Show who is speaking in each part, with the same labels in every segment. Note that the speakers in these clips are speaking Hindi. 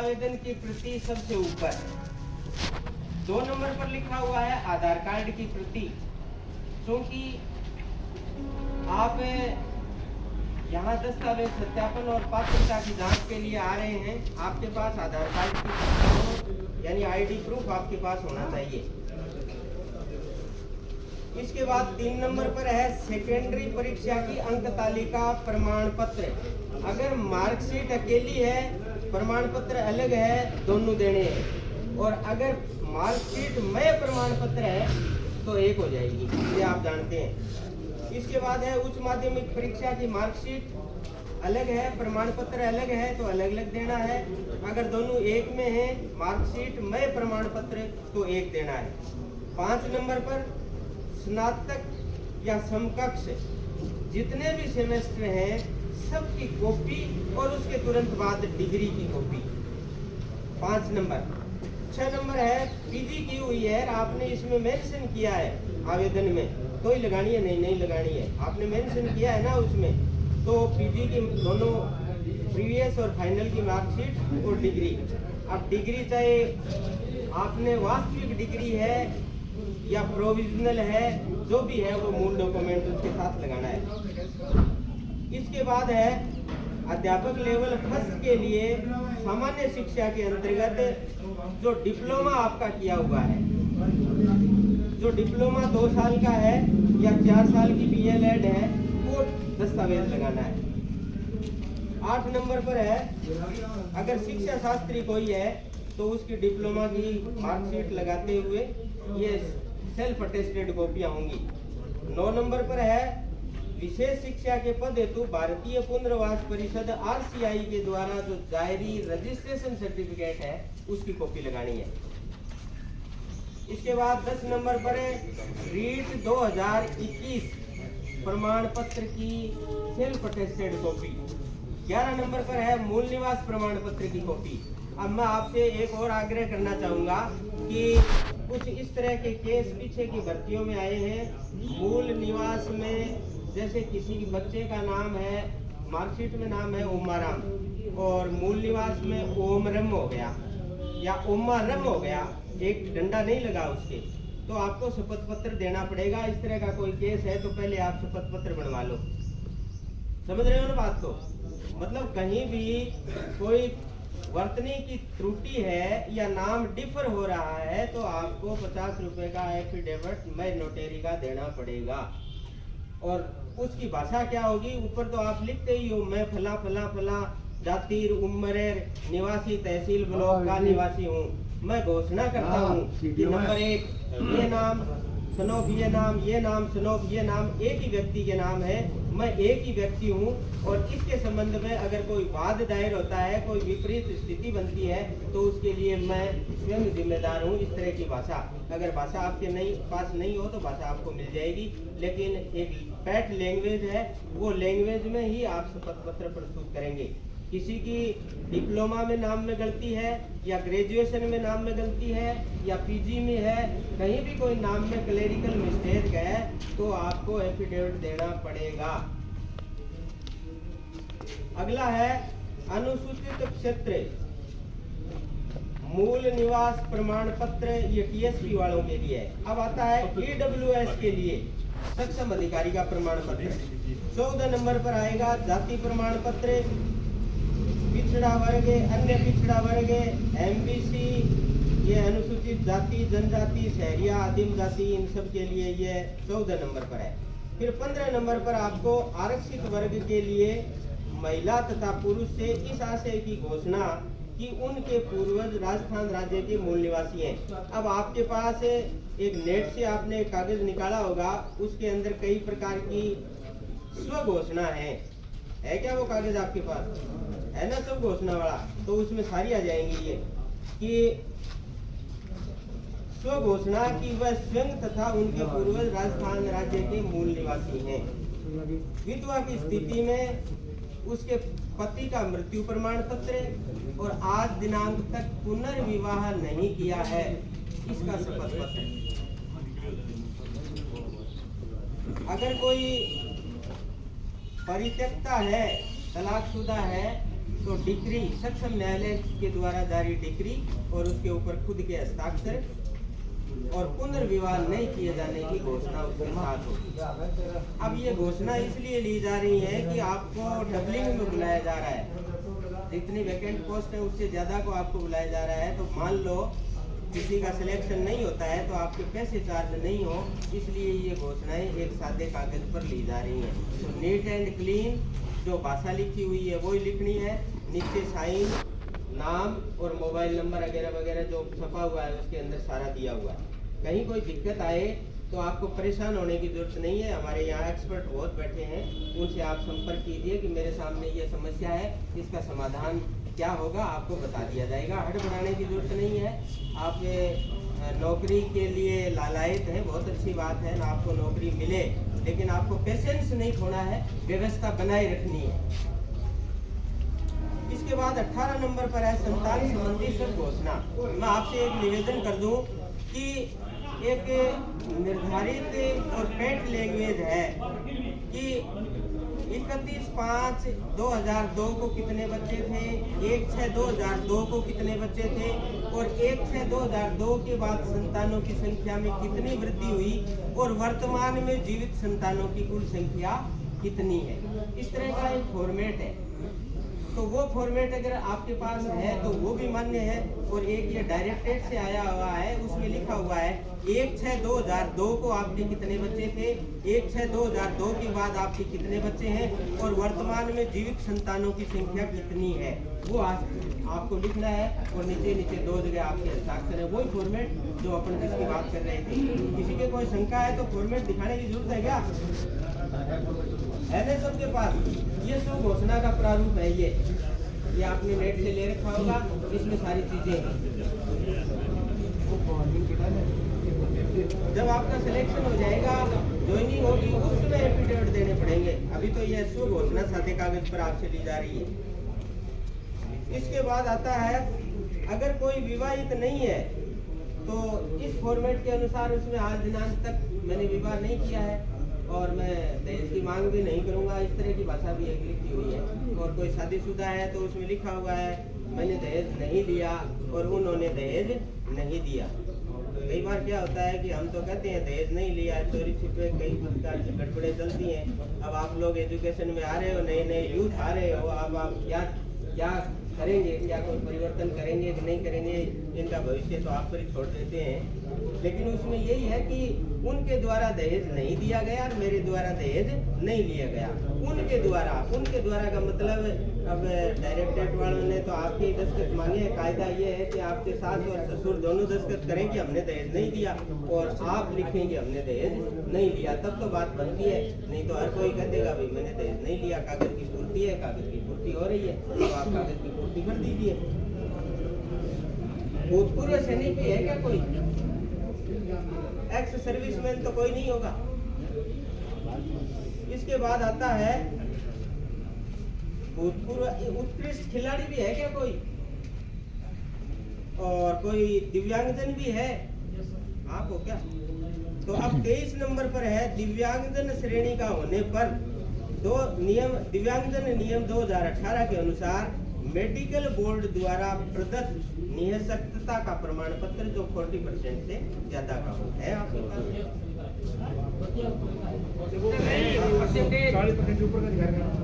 Speaker 1: आवेदन की प्रति सबसे ऊपर। 2 नंबर पर लिखा हुआ है आधार कार्ड की प्रति। क्योंकि आप यहाँ दस्तावेज सत्यापन और पात्रता की जांच के लिए आ रहे हैं, आपके पास आधार कार्ड की प्रति यानी आईडी प्रूफ आपके पास होना चाहिए। इसके बाद 3 नंबर पर है सेकेंडरी परीक्षा की अंक तालिका प्रमाण पत्र। अगर मार्कशीट अकेली है, प्रमाण पत्र अलग है, दोनों देने हैं। और अगर मार्कशीट में प्रमाण पत्र है तो एक हो जाएगी, ये आप जानते हैं। इसके बाद है उच्च माध्यमिक परीक्षा की मार्कशीट अलग है, प्रमाण पत्र अलग है, तो अलग अलग देना है। अगर दोनों एक में है, मार्कशीट में प्रमाण पत्र, तो एक देना है। 5 नंबर पर स्नातक या समकक्ष जितने भी सेमेस्टर हैं सबकी कॉपी और उसके तुरंत बाद डिग्री की कॉपी। 5 नंबर। 6 नंबर है पीजी की हुई है, आपने इसमें मेंशन किया है आवेदन में, तो ही लगानी है, नहीं लगानी है। आपने मेंशन किया है ना उसमें, तो पीजी की दोनों प्रीवियस और फाइनल की मार्कशीट और डिग्री। अब डिग्री चाहे आपने वास्तविक डिग्री है या प्रोविजनल है, जो भी है वो मूल डॉक्यूमेंट उसके साथ लगाना है। इसके बाद है अध्यापक लेवल फर्स्ट के लिए सामान्य शिक्षा के अंतर्गत जो डिप्लोमा आपका किया हुआ है, जो डिप्लोमा 2 साल का है या 4 साल की बीएलएड है, वो दस्तावेज लगाना है। 8 नंबर पर है अगर शिक्षा शास्त्री कोई है तो उसकी डिप्लोमा की मार्कशीट लगाते हुए ये सेल्फ अटेस्टेड कॉपियां होंगी। 9 नंबर पर है विशेष शिक्षा के पद हेतु भारतीय पुनर्वास परिषद आरसीआई के द्वारा जो जारी रजिस्ट्रेशन सर्टिफिकेट है उसकी कॉपी लगानी है। इसके बाद 10 नंबर पर है रीट 2021 प्रमाण पत्र की सेल्फ अटेस्टेड कॉपी। 11 नंबर पर है मूल निवास प्रमाण पत्र की कॉपी। अब मैं आपसे एक और आग्रह करना चाहूंगा कि कुछ इस तरह के केस पीछे की भर्तियों में आए हैं। मूल निवास में जैसे किसी बच्चे का नाम है, मार्कशीट में नाम है ओमाराम, और मूल निवास में ओमरम हो गया या ओमारम हो गया, एक डंडा नहीं लगा उसके, तो आपको शपथ पत्र देना पड़ेगा। इस तरह का कोई केस है तो पहले आप शपथ पत्र बनवा लो। समझ रहे हो ना बात को? मतलब कहीं भी कोई वर्तनी की त्रुटि है या नाम डिफर हो रहा है तो आपको 50 रुपए का एफिडेविट में नोटेरी का देना पड़ेगा। और उसकी भाषा क्या होगी? ऊपर तो आप लिखते ही हो, मैं फला फला फला जातिर उम्रेर निवासी तहसील ब्लॉक का निवासी हूँ। मैं घोषणा करता हूँ कि नंबर 1 ये नाम सनोफ, ये नाम सनोफ, ये नाम एक ही व्यक्ति के नाम है, मैं एक ही व्यक्ति हूँ। और इसके संबंध में अगर कोई वाद दायर होता है, कोई विपरीत स्थिति बनती है, तो उसके लिए मैं स्वयं जिम्मेदार हूँ। इस तरह की भाषा, अगर भाषा आपके पास नहीं हो तो भाषा आपको मिल जाएगी, लेकिन एक पैट लैंग्वेज है, वो लैंग्वेज में ही आप शपथ पत्र प्रस्तुत करेंगे। किसी की डिप्लोमा में नाम में गलती है या ग्रेजुएशन में नाम में गलती है या पीजी में है, कहीं भी कोई नाम में क्लेरिकल मिस्टेक है तो आपको एफिडेविट देना पड़ेगा। अगला है अनुसूचित क्षेत्र मूल निवास प्रमाण पत्र, ये टीएसपी वालों के लिए है। अब आता है ईडब्ल्यूएस के लिए सक्षम अधिकारी का प्रमाण पत्र। 14 नंबर पर आएगा जाति प्रमाण पत्र, पिछड़ा वर्ग, अन्य पिछड़ा वर्ग, एमबीसी, ये अनुसूचित जाति, जनजाति, शहरिया, आदिम जाति, इन सब के लिए ये 14 नंबर पर है। फिर 15 नंबर पर आपको आरक्षित वर्ग के लिए महिला तथा पुरुष से इस आशय की घोषणा कि उनके पूर्वज राजस्थान राज्य के मूल निवासी हैं। अब आपके पास एक नेट से आपने एक कागज निकाला होगा, उसके अंदर कई प्रकार की स्व घोषणा है क्या वो कागज आपके पास है ना, सब घोषणा वाला? तो उसमें सारी आ जाएंगी ये कि स्व घोषणा की वह स्वयं तथा उनके पूर्वज राजस्थान राज्य के मूल निवासी हैं। विधवा की स्थिति में उसके पति का मृत्यु प्रमाण पत्र और आज दिनांक तक पुनर्विवाह नहीं किया है, इसका शपथ पत्र। अगर कोई परित्यक्ता है, तलाकशुदा है तो डिक्री सक्षम न्यायालय के द्वारा जारी डिक्री और उसके ऊपर खुद के हस्ताक्षर और पुनर्विवाह नहीं किए जाने की घोषणा उसके साथ होगी। अब ये घोषणा इसलिए ली जा रही है कि आपको डबलिंग में बुलाया जा रहा है, जितनी वैकेंट पोस्ट है उससे ज़्यादा को आपको बुलाया जा रहा है। तो मान लो किसी का सिलेक्शन नहीं होता है तो आपके पैसे चार्ज नहीं हो, इसलिए ये घोषणाएं एक सादे कागज पर ली जा रही हैं। तो नीट एंड क्लीन जो भाषा लिखी हुई है वही लिखनी है, नीचे साइन, नाम और मोबाइल नंबर वगैरह वगैरह जो छपा हुआ है उसके अंदर सारा दिया हुआ है। कहीं कोई दिक्कत आए तो आपको परेशान होने की जरूरत नहीं है, हमारे यहाँ एक्सपर्ट बहुत बैठे हैं, उनसे आप संपर्क कीजिए कि मेरे सामने ये समस्या है, इसका समाधान क्या होगा आपको बता दिया जाएगा। हड़बड़ाने की जरूरत नहीं है। आप नौकरी के लिए लालायित हैं, बहुत अच्छी बात है ना, आपको नौकरी मिले, लेकिन आपको पेशेंस नहीं खोना है, व्यवस्था बनाए रखनी है। इसके बाद 18 नंबर पर है संतान संबंधी सब घोषणा। मैं आपसे एक निवेदन कर दूं कि एक निर्धारित और पेट लैंग्वेज है कि 31/5/2002 को कितने बच्चे थे, 1/6/2002 को कितने बच्चे थे और 1/6/2002 के बाद संतानों की संख्या में कितनी वृद्धि हुई और वर्तमान में जीवित संतानों की कुल संख्या कितनी है। इस तरह का एक फॉर्मेट है। तो वो फॉर्मेट अगर आपके पास है तो वो भी मान्य है। और एक ये डायरेक्टेड से आया हुआ है, उसमें लिखा हुआ है 1/6/2002 को आपके कितने बच्चे थे, 1/6/2002 के बाद आपके कितने बच्चे हैं और वर्तमान में जीवित संतानों की संख्या कितनी है, वो आपको लिखना है। और नीचे नीचे 2 जगह आपके हस्ताक्षर है, वही फॉर्मेट जो अपन जिसकी बात कर रहे थे। किसी के कोई शंका है तो फॉर्मेट दिखाने की जरूरत है क्या? है ना सबके पास? ये सब घोषणा का प्रारूप है। ये आपने नेट से ले रखा होगा, इसमें सारी चीजें हैं। जब आपका सिलेक्शन हो जाएगा, ज्वाइनिंग होगी, उस समय एफिडेविट देने पड़ेंगे। अभी तो ये सब घोषणा सादे कागज पर आपसे ली जा रही है। इसके बाद आता है अगर कोई विवाहित नहीं है तो इस फॉर्मेट के अनुसार उसमें आज दिनांक तक मैंने विवाह नहीं किया है और मैं दहेज की मांग भी नहीं करूंगा, इस तरह की भाषा भी एक लिखी हुई है। और कोई शादीशुदा है तो उसमें लिखा हुआ है मैंने दहेज नहीं लिया और उन्होंने दहेज नहीं दिया। कई बार क्या होता है कि हम तो कहते हैं दहेज नहीं लिया, चोरी छिपे कई प्रकार की गड़बड़ें चलती हैं। अब आप लोग एजुकेशन में आ रहे हो, नए नए यूथ आ रहे हो, अब आप क्या करेंगे, क्या कोई परिवर्तन करेंगे कि नहीं करेंगे, इनका भविष्य तो आप पर ही छोड़ देते हैं। लेकिन उसमें यही है कि उनके द्वारा दहेज नहीं दिया गया और मेरे द्वारा दहेज नहीं लिया गया। उनके द्वारा का मतलब अब डायरेक्टरेट वालों ने तो आपके ही दस्तखत मांगे हैं। कायदा ये है कि आपके सास और ससुर दोनों दस्तखत करें कि हमने दहेज नहीं दिया और आप लिखेंगे हमने दहेज नहीं लिया, तब तो बात बनती है। नहीं तो हर कोई कह देगा भाई मैंने दहेज नहीं लिया, कागज की पूर्ति है, कागज की पूर्ति हो रही है तो आप कागज की पूर्ति कर दीजिए। भूतपूर्व सैनिक भी है क्या कोई? एक्स सर्विसमैन तो कोई नहीं होगा। इसके बाद आता है भूतपूर्व उत्कृष्ट खिलाड़ी भी है क्या कोई? और कोई दिव्यांगजन भी है? आप हो क्या? तो अब 23 नंबर पर है दिव्यांगजन श्रेणी का होने पर दिव्यांगजन नियम 2018 के अनुसार मेडिकल बोर्ड द्वारा प्रदत्त निःशक्तता का प्रमाण पत्र जो 40% से ज्यादा का हो है आपके पास?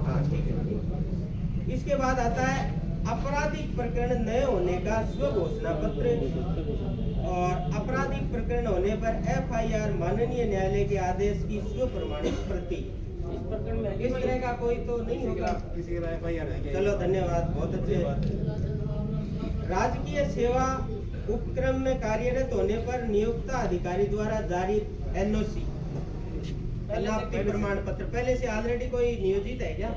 Speaker 1: हाँ ठीक है। इसके बाद आता है आपराधिक प्रकरण न होने का स्व घोषणा पत्र और आपराधिक प्रकरण होने पर FIR माननीय न्यायालय के आदेश की स्व प्रमाणित प्रति। इस तरह का कोई तो नहीं होगा? चलो धन्यवाद, बहुत अच्छे। राजकीय सेवा उपक्रम में कार्यरत होने पर नियोक्ता अधिकारी द्वारा जारी NOC अनापत्ति प्रमाण पत्र। पहले से ऑलरेडी कोई नियोजित है क्या?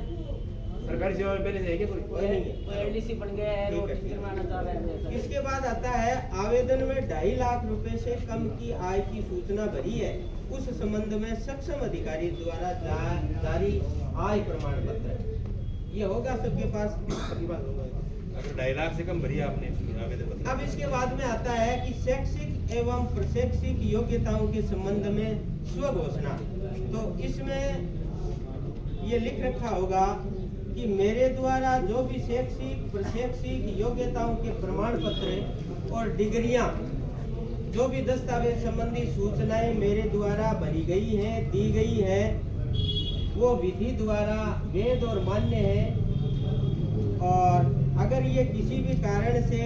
Speaker 2: सरकारी सेवा में पहले से है क्या कोई
Speaker 1: नहीं है,
Speaker 3: LDC बन गया है, वो निर्माण चाह रहे हैं।
Speaker 1: इसके बाद आता है आवेदन में 2.5 लाख रुपए से कम की आय की सूचना भरी है, उस संबंध में सक्षम अधिकारी द्वारा जारी आय प्रमाण पत्र। ये होगा सबके पास?
Speaker 2: अगर 2.5 लाख से कम भरी आपने आवेदन पत्र।
Speaker 1: अब इसके बाद में आता है कि शैक्षिक एवं प्रशैक्षिक योग्यताओं के संबंध में स्व घोषणा। तो इसमें ये लिख रखा होगा कि मेरे द्वारा जो भी शैक्षिक प्रशैक्षिक योग्यताओं के प्रमाण पत्र और डिग्रियां, जो भी दस्तावेज संबंधी सूचनाएं मेरे द्वारा भरी गई हैं, दी गई हैं, वो विधि द्वारा वैध और मान्य है। और अगर ये किसी भी कारण से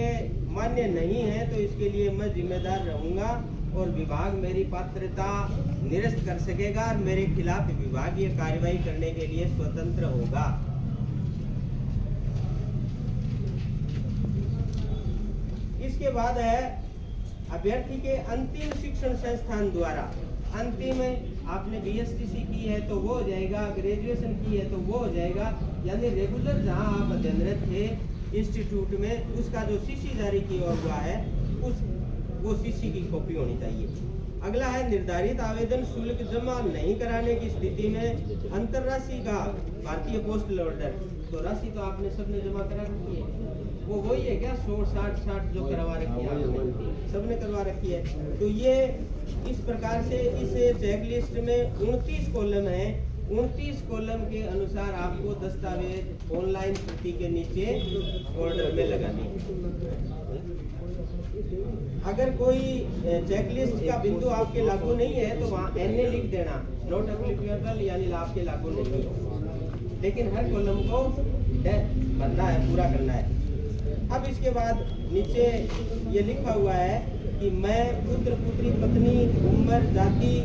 Speaker 1: मान्य नहीं है तो इसके लिए मैं जिम्मेदार रहूंगा और विभाग मेरी पात्रता निरस्त कर सकेगा और मेरे खिलाफ विभागीय कार्रवाई करने के लिए स्वतंत्र होगा। इसके बाद है अभ्यर्थी के अंतिम शिक्षण संस्थान द्वारा, अंतिम आपने बीएसटीसी की है तो वो हो जाएगा, ग्रेजुएशन की है तो वो हो जाएगा, यानी रेगुलर जहां आप अध्ययनरत थे इंस्टीट्यूट में, उसका जो सीसी जारी किया हुआ है वो सीसी की कॉपी होनी चाहिए। अगला है निर्धारित आवेदन शुल्क जमा नहीं कराने की स्थिति में अंतरराशि का भारतीय पोस्टल ऑर्डर, तो राशि तो आपने सबने जमा करा रखी है, वो वही है क्या 160 जो करवा रखी है आपने, सबने करवा रखी है। तो ये इस प्रकार से इस चेकलिस्ट में 29 कॉलम है, 29 कॉलम के अनुसार आपको दस्तावेज ऑनलाइन प्रति के नीचे ऑर्डर में लगानी है। अगर कोई चेकलिस्ट का बिंदु आपके लागू नहीं है तो वहाँ NA लिख देना, नॉट एप्लीकेबल, यानी आपके लागू नहीं हो, लेकिन हर कॉलम को भरना है, पूरा करना है। अब इसके बाद नीचे ये लिखा हुआ है कि मैं पुत्र पुत्री पत्नी उम्र जाति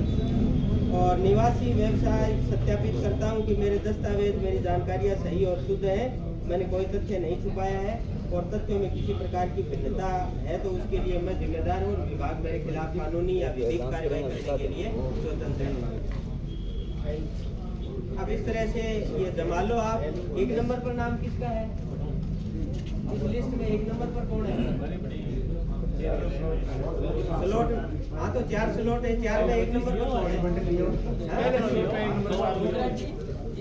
Speaker 1: और निवासी व्यवसाय सत्यापित करता हूं कि मेरे दस्तावेज मेरी जानकारियां सही और शुद्ध हैं, मैंने कोई तथ्य नहीं छुपाया है और तथ्यों में किसी प्रकार की भिन्नता है तो उसके लिए मैं जिम्मेदार हूँ और विभाग मेरे खिलाफ कानूनी या विधिक कार्रवाई करने के लिए स्वतंत्र है। अब इस तरह से ये जमा लो आप। 1 नंबर पर नाम किसका है इस लिस्ट में? 1 नंबर पर कौन है? स्लॉट, हाँ तो 4 स्लॉट है, 4 में 1 नंबर पर कौन है?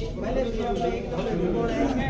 Speaker 1: पहले स्लॉट में 1 नंबर पर कौन है?